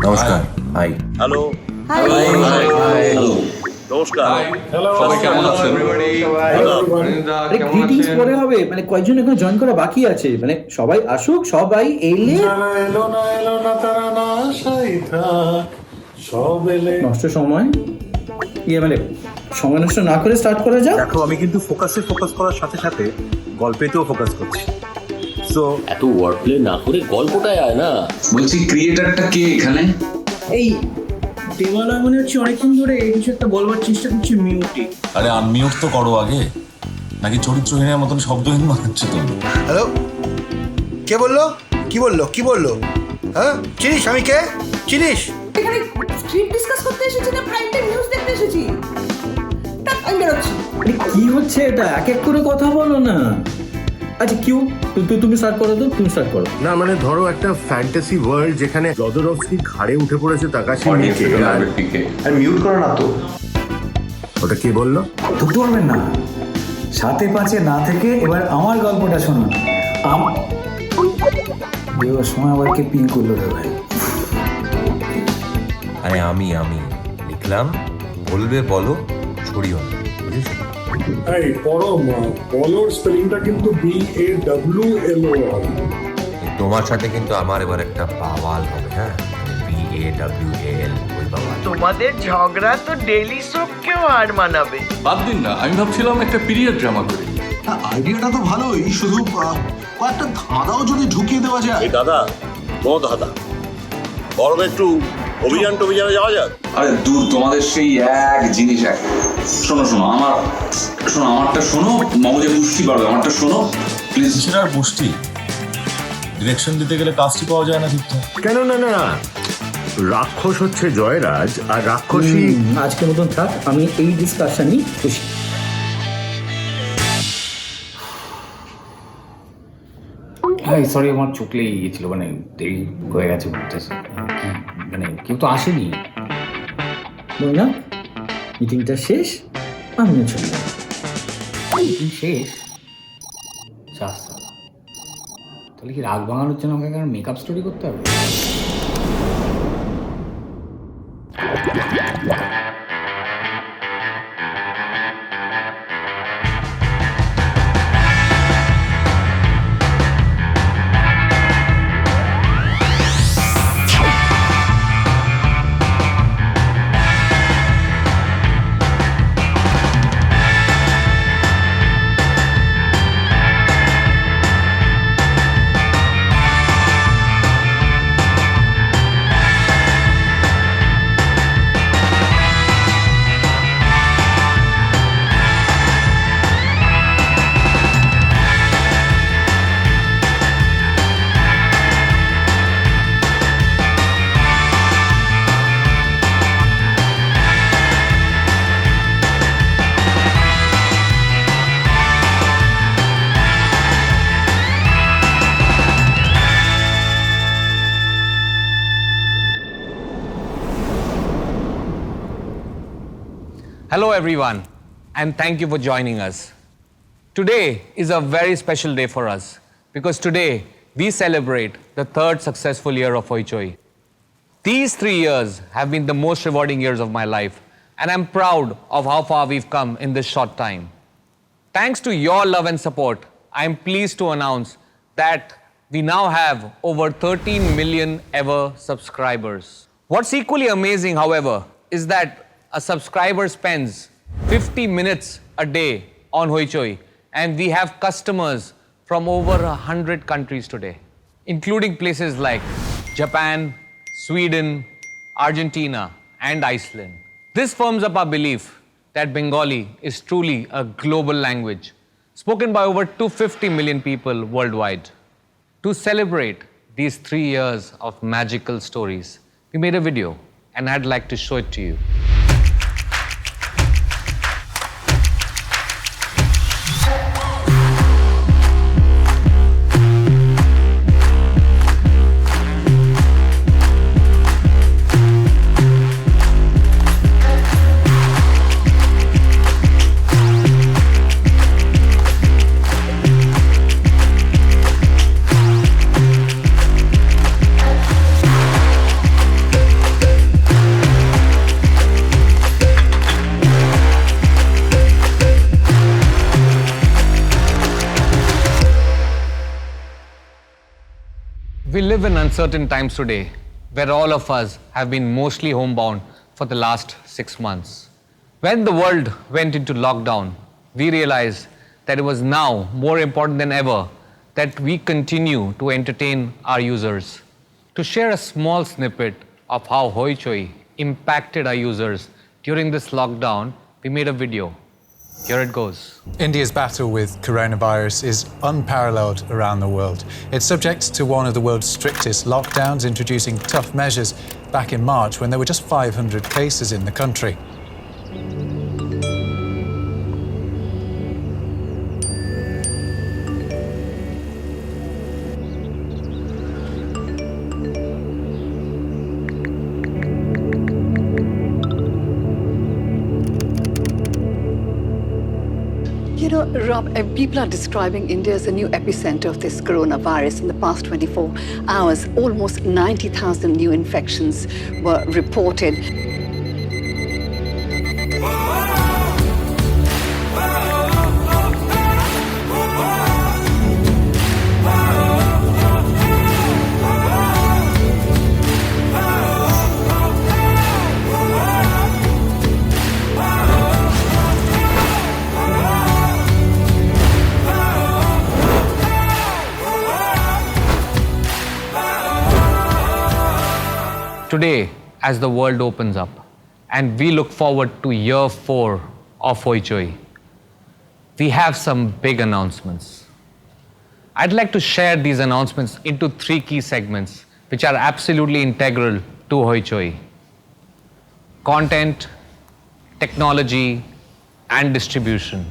নমস্কার। High. Hello. নমস্কার। সবাই কেমন আছেন? গ্রিটিংস পরে হবে, মানে কয়েকজন এখন জয়েন করা বাকি আছে, মানে সবাই আসুক, সবাই এলে এলো না তারা না সাইথা সব এলে নষ্ট সময় মানে সময় নষ্ট না করে স্টার্ট করা যাক। দেখো, আমি কিন্তু ফোকাস করার সাথে সাথে গল্পেতেও ফোকাস করছি। সো এত ওয়ার্ড প্লে না করে গল্পটাই আয় না। বলছি ক্রিয়েটারটা কে এখানে? এই দেবালয় মনে হচ্ছে অনেকক্ষণ ধরে এই কিছু একটা বলবার চেষ্টা করছি মিউটে। আরে আনমিউট তো করো আগে, নাকি চরিত্রহীনের মতন শব্দহীন বানাচ্ছে তো? হ্যালো, কে বললো? কি বললো? হ্যাঁ, চিনিস আমি কে? চিনিস? এখানে স্ক্রিপ্ট ডিসকাস করতে এসেছি না প্রাইম টাইম নিউজ দেখতে এসেছি? আমি বেরোচ্ছি। আরে কি হচ্ছে এটা? এক এক করে কথা বলো না। আচ্ছা কিউ, তুমি স্টার্ট করো তো, তুমি স্টার্ট করো। না মানে ধরো একটা ফ্যান্টাসি ওয়ার্ল্ড যেখানে জদরস্কি ঘাড়ে উঠে পড়েছে তাকাশি মেয়েকে, আর মিউট করো না তো। ওটা কে বললো? ধরতে পারবেন না, সাথে পাঁচে না থেকে এবার আমার গল্পটা শুনুন। বিয়ের সময় আবার কে পিন করলো রে ভাই? আরে আমি লিখলাম, বলবে বলো, ছড়িও না, বুঝেছো? এই পরম বলোর স্পেলিংটা কিন্তু BAWLOR। তোমার সাথে কিন্তু আমার এবার একটা বাওয়াল হবে। হ্যাঁ, BAWAL, ওই বাওয়াল। তোমাদের ঝগড়া তো ডেইলি সোপকেও হার মানাবে। বাদ দিন না, আমি ভাবছিলাম একটা পিরিয়ড ড্রামা করি। আইডিয়াটা তো ভালোই, শুধু কয়েকটা ধাঁধাও যদি ঢুকিয়ে দেওয়া যায়। এই দাদা, নো দাদা, বরং একটু অভিযানে যাওয়া যাক। আরে দূর, তোমাদের সেই এক জিনিস এক। শোনো আমারটা শোনো, মগজে পুষ্টি পারবে, আমারটা শোনো প্লিজ। কিসের আর পুষ্টি? ডিরেকশন দিতে গেলে কাজটি পাওয়া যায় না ঠিকঠাক। কেন না, রাক্ষস হচ্ছে জয়রাজ আর রাক্ষসী। আজকের মতন থাক, আমি এই ডিসকাশনই খুশি। হ্যাঁ সরি, আমার চোখ লেগে গিয়েছিল, মানে দেরি হয়ে গেছে বুঝতেছি। মানে কেউ তো আসেনি। না, মিটিংটা শেষ, আমিও চলে যাবো। মিটিং শেষ? তাহলে কি রাগ ভাঙানোর জন্য আমাকে মেকআপ স্টোরি করতে হবে? Hello everyone, and thank you for joining us. Today is a very special day for us because today we celebrate the third successful year of Hoichoi. These 3 years have been the most rewarding years of my life, and I'm proud of how far we've come in this short time. Thanks to your love and support, I'm pleased to announce that we now have over 13 million ever subscribers. What's equally amazing, however, is that a subscriber spends 50 minutes a day on Hoichoi, and we have customers from over 100 countries today, including places like Japan, Sweden, Argentina, and Iceland. This firms up our belief that Bengali is truly a global language, spoken by over 250 million people worldwide. To celebrate these 3 years of magical stories, we made a video, and I'd like to show it to you. We live in uncertain times today, where all of us have been mostly homebound for the last 6 months. When the world went into lockdown, we realized that it was now more important than ever that we continue to entertain our users. To share a small snippet of how Hoichoi impacted our users during this lockdown, we made a video. Here it goes. India's battle with coronavirus is unparalleled around the world. It's subject to one of the world's strictest lockdowns, introducing tough measures back in March when there were just 500 cases in the country. You know, Rob, people are describing India as a new epicenter of this coronavirus. In the past 24 hours, almost 90,000 new infections were reported. Today, as the world opens up, and we look forward to year 4 of Hoichoi, we have some big announcements. I'd like to share these announcements into 3 key segments, which are absolutely integral to Hoichoi: content, technology, and distribution.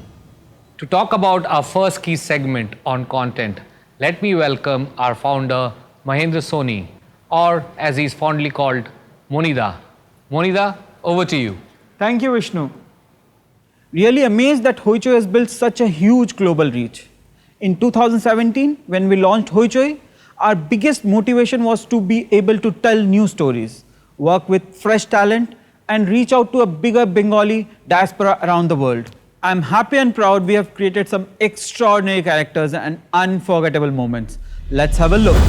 To talk about our first key segment on content, let me welcome our founder, Mahendra Soni, or as he's fondly called, Monida. Monida, over to you. Thank you, Vishnu. Really amazed that Hoichoi has built such a huge global reach. In 2017, when we launched Hoichoi, our biggest motivation was to be able to tell new stories, work with fresh talent, and reach out to a bigger Bengali diaspora around the world. I'm happy and proud we have created some extraordinary characters and unforgettable moments. Let's have a look.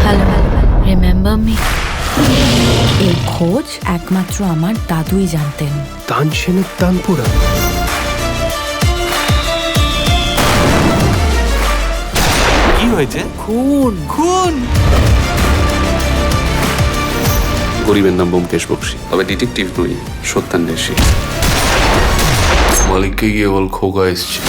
Hello, remember me? এই খোঁজ একমাত্র আমার দাদুই জানতেন। তানসেনের তানপুরা। কি হয়েছে? খুন খুন। গরিবের নাম ব্যোমকেশ বক্সী, তবে ডিটেকটিভ নই, সত্যান্বেষী। মালিককে গিয়ে বল খোকা এসছে।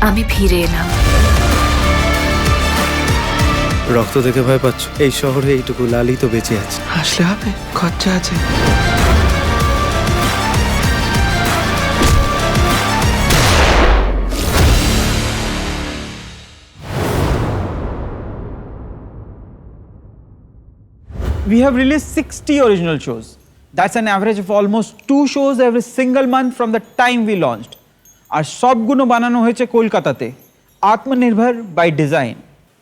আমি ফিরে এলাম। রক্ত দেখে ভয় পাচ্ছ? এই শহরে এইটুকু লালই তো বেঁচে আছে। আসলে হবে, খরচা আছে। We have released 60 original shows. That's an average of almost 2 shows every single month from the time we launched. আর সবগুলো বানানো হয়েছে কলকাতাতে, আত্মনির্ভর by design.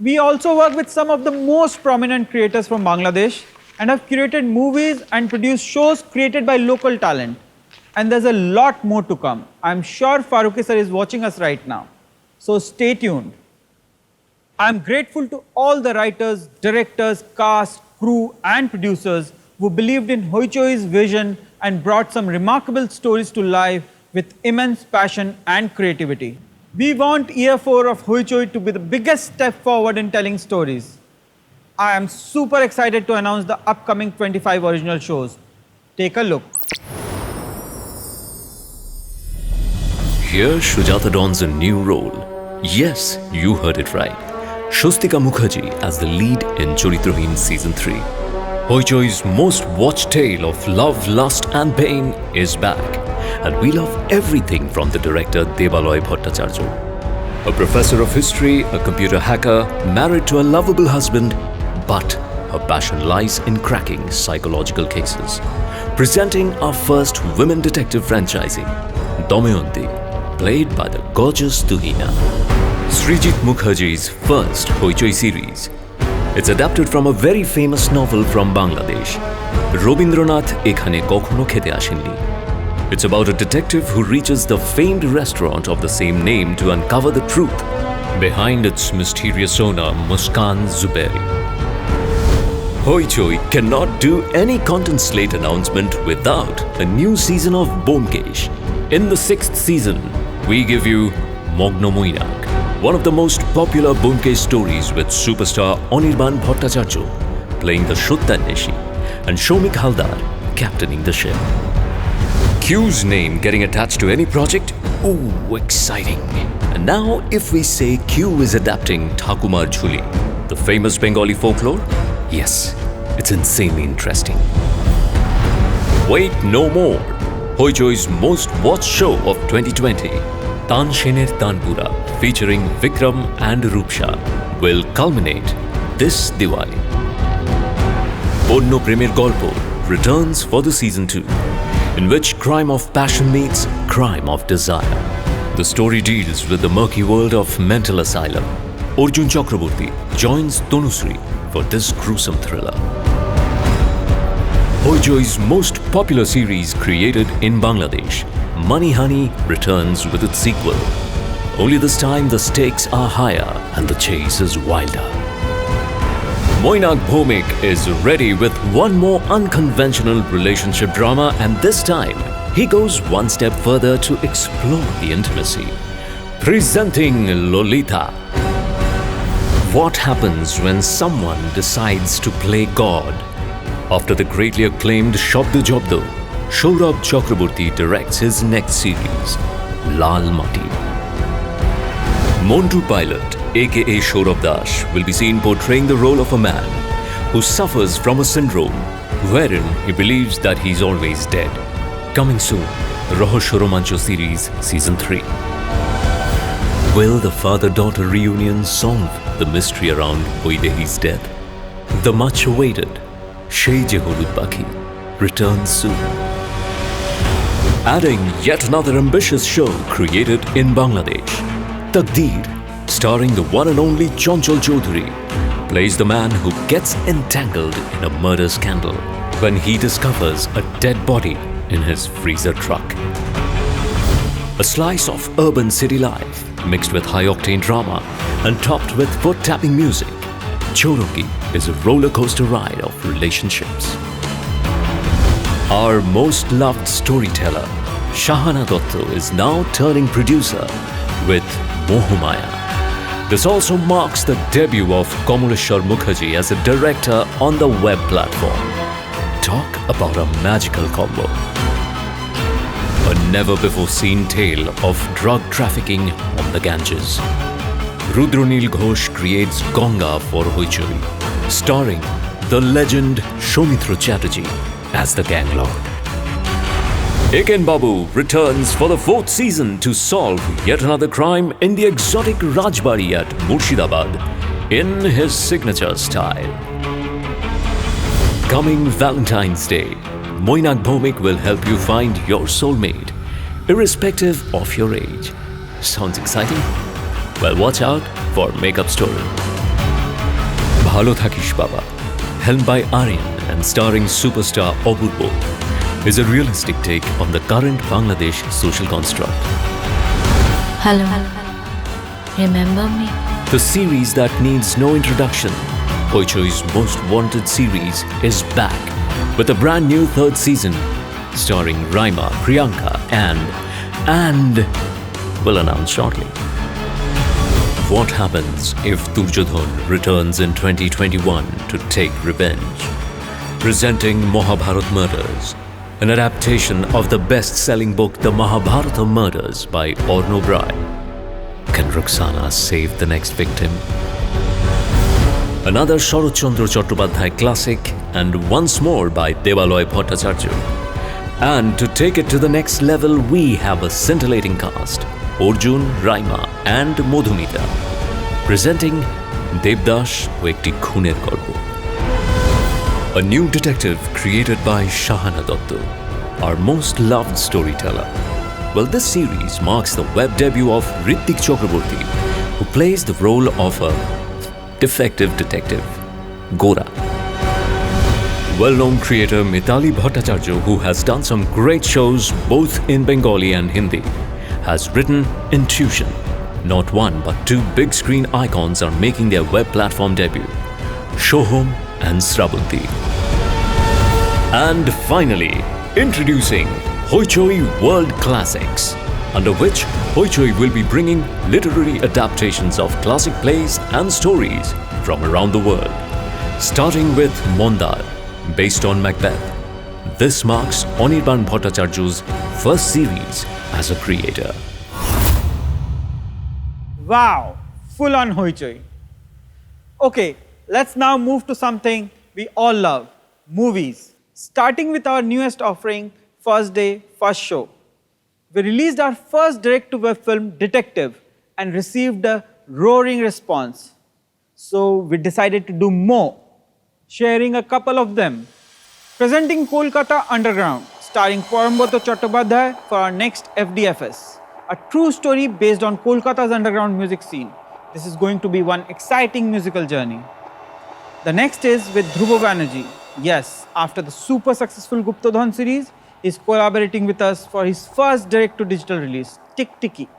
We also work with some of the most prominent creators from Bangladesh and have curated movies and produced shows created by local talent. And there's a lot more to come. I'm sure Farooqi sir is watching us right now. So stay tuned. I'm grateful to all the writers, directors, cast, crew and producers who believed in Hoichoi's vision and brought some remarkable stories to life with immense passion and creativity. We want year 4 of Hoichoi to be the biggest step forward in telling stories. I am super excited to announce the upcoming 25 original shows. Take a look. Here Shujata dons a new role. Yes, you heard it right. Shostika Mukherjee as the lead in Choritrohin Season 3. Hoichoi's most watched tale of love, lust and pain is back. And we love everything from the director Debaloy Bhattacharya. A professor of history, a computer hacker, married to a lovable husband, but her passion lies in cracking psychological cases. Presenting our first women detective franchising, Damayanti, played by the gorgeous Tuhina. Srijit Mukherjee's first Hoichoi series. It's adapted from a very famous novel from Bangladesh. Robindranath ekhane kokhono khete ashenni. It's about a detective who reaches the famed restaurant of the same name to uncover the truth behind its mysterious owner, Muskan Zuberi. Hoichoi cannot do any content slate announcement without a new season of Bomkesh. In the 6th season, we give you Mogno Moinak, one of the most popular Bomkesh stories with superstar Anirban Bhattacharya playing the Shottaneshi and Shomik Haldar captaining the ship. Q's name getting attached to any project? Ooh, exciting. And now if we say Q is adapting Thakumar Jhuli, the famous Bengali folklore, yes, it's insanely interesting. Wait no more. Hoichoi's most watched show of 2020, Tanshener Tanpura, featuring Vikram and Rupsha, will culminate this Diwali. Bonno Premier Golpo returns for the season 2, in which crime of passion meets crime of desire. The story deals with the murky world of mental asylum. Arjun Chakraborty joins Tanushree for this gruesome thriller. Hoichoi's most popular series created in Bangladesh, Money Honey, returns with its sequel. Only this time the stakes are higher and the chase is wilder. Moinak Bhomik is ready with one more unconventional relationship drama, and this time he goes one step further to explore the intimacy. Presenting Lolita. What happens when someone decides to play God? After the greatly acclaimed Shabdo Jabdo, Saurabh Chakraborty directs his next series, Lal Mati. Montu Pilot, aka Saurabh Das, will be seen portraying the role of a man who suffers from a syndrome wherein he believes that he's always dead. Coming soon, Rahasya Romancho series Season 3. Will the father-daughter reunion solve the mystery around Boidehi's death? The much-awaited Shei Je Holud Pakhi returns soon. Adding yet another ambitious show created in Bangladesh, Takdeer, starring the one and only Chanchal Chaudhary, plays the man who gets entangled in a murder scandal when he discovers a dead body in his freezer truck. A slice of urban city life mixed with high-octane drama and topped with foot-tapping music, Chorongi is a roller coaster ride of relationships. Our most loved storyteller, Shahana Dotto, is now turning producer with Mohomaya. This also marks the debut of Kamaleshwar Mukherjee as a director on the web platform. Talk about a magical combo. A never-before-seen tale of drug trafficking on the Ganges. Rudronil Ghosh creates Ganga for Hoichoi, starring the legend Soumitra Chatterjee as the gang lord. Eken Babu returns for the 4th season to solve yet another crime in the exotic Rajbari at Murshidabad in his signature style. Coming Valentine's Day, Moinak Bhomik will help you find your soulmate, irrespective of your age. Sounds exciting? Well, watch out for Makeup Story. Bhalo Thakish Baba, helmed by Aryan and starring superstar Apurbo, is a realistic take on the current Bangladesh social construct. Hello. Remember me? The series that needs no introduction, Hoichoi's Most Wanted series, is back with a brand new 3rd season starring Raima, Priyanka and will announce shortly. What happens if Duryodhan returns in 2021 to take revenge? Presenting Mahabharat Murders, an adaptation of the best-selling book The Mahabharata Murders by Arnob Rai. Can Roxana save the next victim? Another Sharat Chandra Chattopadhyay classic, and once more by Devaloy Bhattacharya. And to take it to the next level, we have a scintillating cast, Arjun, Raima and Madhumita, presenting Devdas o Ekti Khuner Golpo. A new detective created by Shahana Dotto, our most loved storyteller. Well, this series marks the web debut of Hrithik Chakraborty, who plays the role of a defective detective. Gora. Well-known creator Mitali Bhattacharya, who has done some great shows both in Bengali and Hindi, has written Intuition. Not one but two big screen icons are making their web platform debut, Shoham and Sravanti. And finally, introducing Hoichoi World Classics, under which Hoichoi will be bringing literary adaptations of classic plays and stories from around the world. Starting with Mondar, based on Macbeth. This marks Anirban Bhattacharya's first series as a creator. Wow, full on Hoichoi. Okay, let's now move to something we all love, movies. Starting with our newest offering, First Day, First Show. We released our first direct-to-web film, Detective, and received a roaring response. So we decided to do more, sharing a couple of them. Presenting Kolkata Underground, starring Parambata Chattopadhyay for our next FDFS. A true story based on Kolkata's underground music scene. This is going to be one exciting musical journey. The next is with Dhruva Banerjee. Yes, after the super successful Guptadhan series, he's collaborating with us for his first direct-to-digital release, Tik Tiki.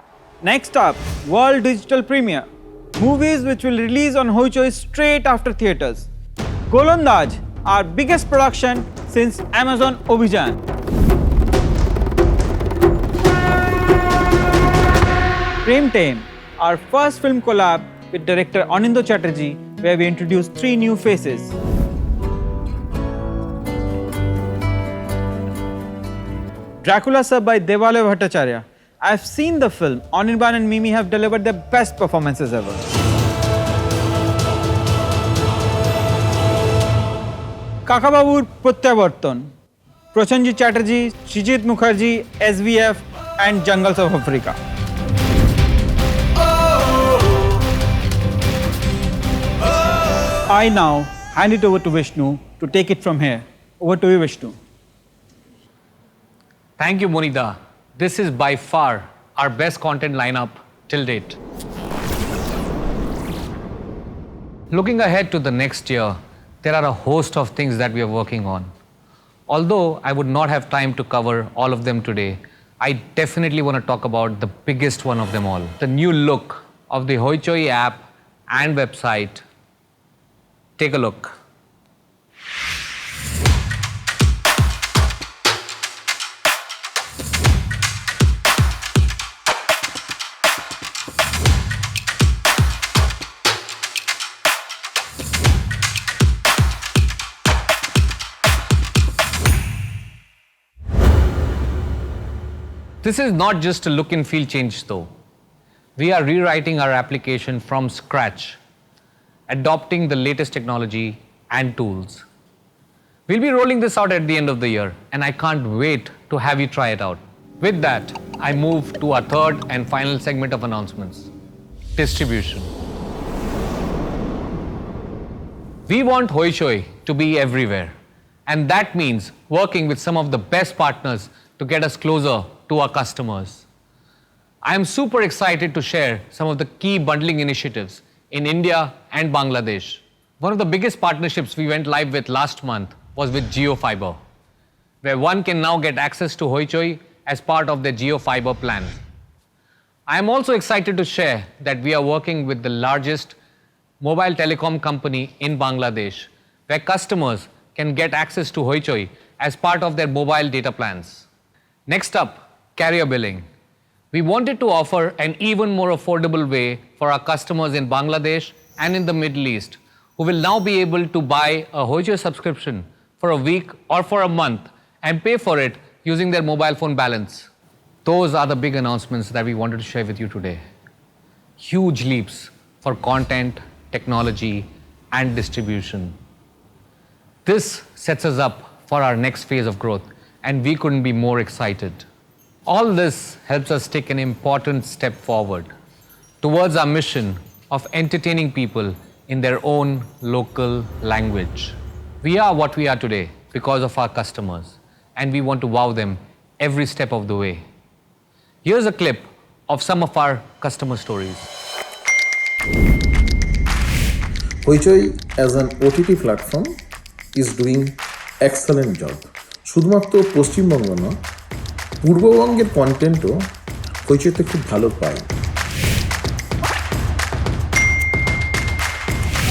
Next up, world digital premiere. Movies which will release on Hoichoi straight after theatres. Golondaj, our biggest production since Amazon Obhijan. Prem Tame, our first film collab with director Anindo Chatterjee, where we introduced 3 new faces. Dracula Sir by Devalaya Bhattacharya. I've seen the film. Anirban and Mimi have delivered their best performances ever. Kakababur Pratyavartan. Prochanjit Chatterjee, Srijit Mukherjee, SVF and Jungles of Africa. I now hand it over to Vishnu to take it from here. Over to you, Vishnu. Thank you, Monida. This is by far our best content lineup till date. Looking ahead to the next year, there are a host of things that we are working on. Although I would not have time to cover all of them today, I definitely want to talk about the biggest one of them all, the new look of the Hoichoi app and website. Take a look. This is not just a look and feel change though. We are rewriting our application from scratch, adopting the latest technology and tools. We'll be rolling this out at the end of the year, and I can't wait to have you try it out. With that, I move to our third and final segment of announcements, distribution. We want Hoichoi to be everywhere, and that means working with some of the best partners to get us closer to our customers. I am super excited to share some of the key bundling initiatives in India and Bangladesh. One of the biggest partnerships we went live with last month was with JioFiber, where one can now get access to Hoichoi as part of their JioFiber plan. I am also excited to share that we are working with the largest mobile telecom company in Bangladesh, where customers can get access to Hoichoi as part of their mobile data plans. Next up, carrier billing. We wanted to offer an even more affordable way for our customers in Bangladesh and in the Middle East, who will now be able to buy a Hoichoi subscription for a week or for a month and pay for it using their mobile phone balance. Those are the big announcements that we wanted to share with you today. Huge leaps for content, technology, and distribution. This sets us up for our next phase of growth, and we couldn't be more excited. All this helps us take an important step forward towards our mission of entertaining people in their own local language. We are what we are today because of our customers, and we want to wow them every step of the way. Here's a clip of some of our customer stories. Hoichoi as an OTT platform is doing excellent job. শুধুমাত্র পশ্চিমবঙ্গ না, পূর্ববঙ্গের কন্টেন্টও হইচইতে খুব ভালো পায়।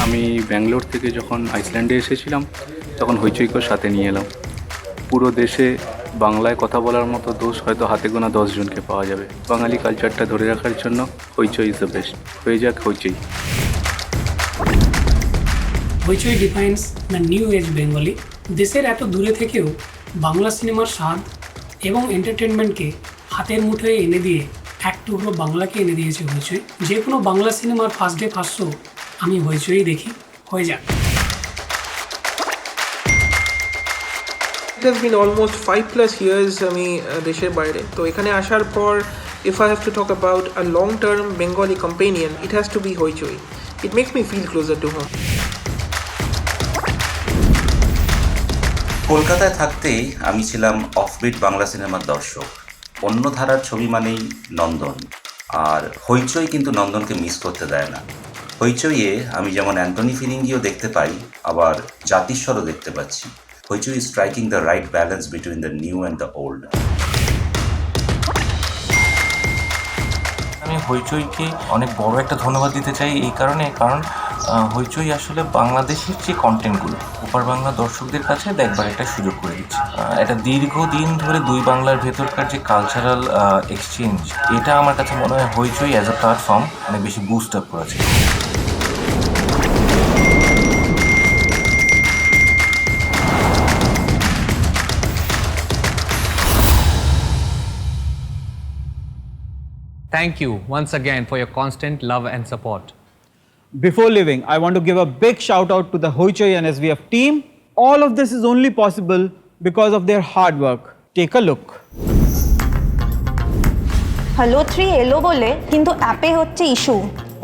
আমি ব্যাঙ্গালোর থেকে যখন আইসল্যান্ডে এসেছিলাম তখন হইচইকে সাথে নিয়ে এলাম। পুরো দেশে বাংলায় কথা বলার মতো দোষ হয়তো হাতে গোনা 10 জনকে পাওয়া যাবে। বাঙালি কালচারটা ধরে রাখার জন্য হইচই ইজ দ্য বেস্ট। হয়ে যাক Hoichoi. Hoichoi defines the new age Bengali. দেশের এত দূরে থেকেও বাংলা সিনেমার স্বাদ এবং এন্টারটেনমেন্টকে হাতের মুঠোয় এনে দিয়ে এক টুকরো বাংলাকে এনে দিয়েছে হইচই। যে কোনো বাংলা সিনেমার ফার্স্ট ডে ফার্স্ট শো আমি হইচই দেখি। হয়ে যাক। It has been almost 5+ years আমি দেশের বাইরে, তো এখানে আসার পর if I have to talk about a long-term Bengali companion, it has to be Hoichoi. It makes me feel closer to home. কলকাতায় থাকতেই আমি ছিলাম অফবিট বাংলা সিনেমার দর্শক। অন্য ধারার ছবি মানেই নন্দন, আর হইচই কিন্তু নন্দনকে মিস করতে দেয় না। হইচইয়ে আমি যেমন অ্যান্টনি ফিরিঙ্গিও দেখতে পাই, আবার জাতিস্বরও দেখতে পাচ্ছি। হইচই is striking the right balance between the new and the old. আমি হইচইকে অনেক বড় একটা ধন্যবাদ দিতে চাই এই কারণ হইচই আসলে বাংলাদেশের যে কন্টেন্টগুলো ওপার বাংলা দর্শকদের কাছে দেখবার একটা সুযোগ করে দিচ্ছে। একটা দীর্ঘদিন ধরে দুই বাংলার ভেতরকার যে কালচারাল এক্সচেঞ্জ, এটা আমার কাছে মনে হয় হইচই অ্যাজ এ প্ল্যাটফর্ম অনেক বেশি বুস্ট আপ করেছে। Thank you once again for your constant love and support. Before leaving, I want to give a big shout out to the Hoichoi and SVF team. All of this is only possible because of their hard work. Take a look. Hello 3 এলো বলে, কিন্তু অ্যাপে হচ্ছে issue.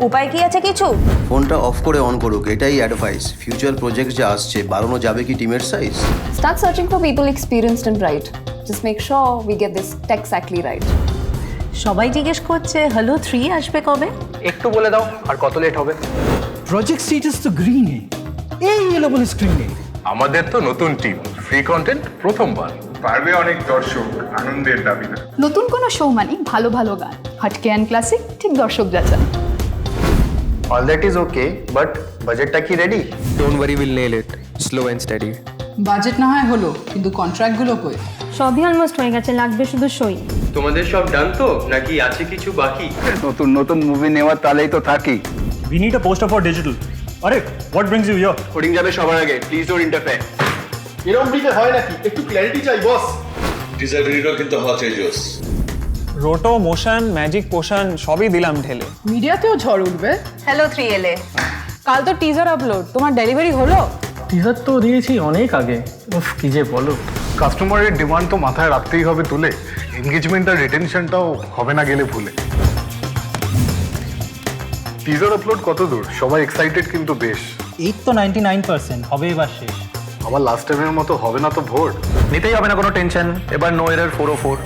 উপায় কি আছে কিছু? ফোনটা অফ করে অন করুক, এটাই অ্যাডভাইস। ফিউচার প্রজেক্ট যা আসছে, বাড়ানো যাবে কি টিমের size? Start searching for people experienced and bright. Just make sure we get this tech exactly right. সবাই জিজ্ঞেস করছে হ্যালো 3 আসবে কবে? একটু বলে দাও আর কত লেট হবে? প্রজেক্ট স্ট্যাটাস তো গ্রিনে, এই এলো বলে স্ক্রিনে। আমাদের তো নতুন টিম, ফ্রি কন্টেন্ট প্রথমবার পারবে অনেক দর্শক, আনন্দের দাবিদার। নতুন কোনো শো মানে ভালো ভালো গান, হাটকে অ্যান্ড ক্লাসিক, ঠিক দর্শক যাচাই। All that is okay, but বাজেটটা কি ready? Don't worry, will nail it, slow and steady. Budget না হয় হলো, কিন্তু কন্ট্রাক্টগুলো কই? সবই অলমোস্ট হয়ে গেছে, লাগবে শুধু সই। তোমাদের সব ডান তো, নাকি আছে কিছু বাকি? নতুন নতুন মুভি নেওয়ার তালেই তো থাকি। We need a poster for digital. আরে, what brings you here? Hoarding যাবে সবার আগে, প্লিজ ডোন্ট ইন্টারফেয়ার। এরকম ব্রিফে হয় নাকি? একটু ক্ল্যারিটি চাই বস। টিজার ভিডিও কিন্তু হওয়া চাই জোস। রোটো, মোশন, ম্যাজিক পোশন সবই দিলাম ঢেলে। মিডিয়াতেও ঝড় উঠবে। হ্যালো 3 এলে, কাল তো টিজার আপলোড, তোমার ডেলিভারি হলো? টিজার তো দিয়েছি অনেক আগে। উফ, কি যে বলো। কাস্টমারের ডিমান্ড তো মাথায় রাখতেই হবে তুলে। এনগেজমেন্ট আর রিটেনশনটাও হবে না গেলে ভুলে। টিজার আপলোড কত দূর? সবাই এক্সাইটেড কিন্তু বেশ। এই তো 99% হবে এবার শেষ। আমার লাস্ট টাইমের মতো হবে না তো ভোট? নিতেই হবে না কোনো টেনশন, এবার নো এরর 404।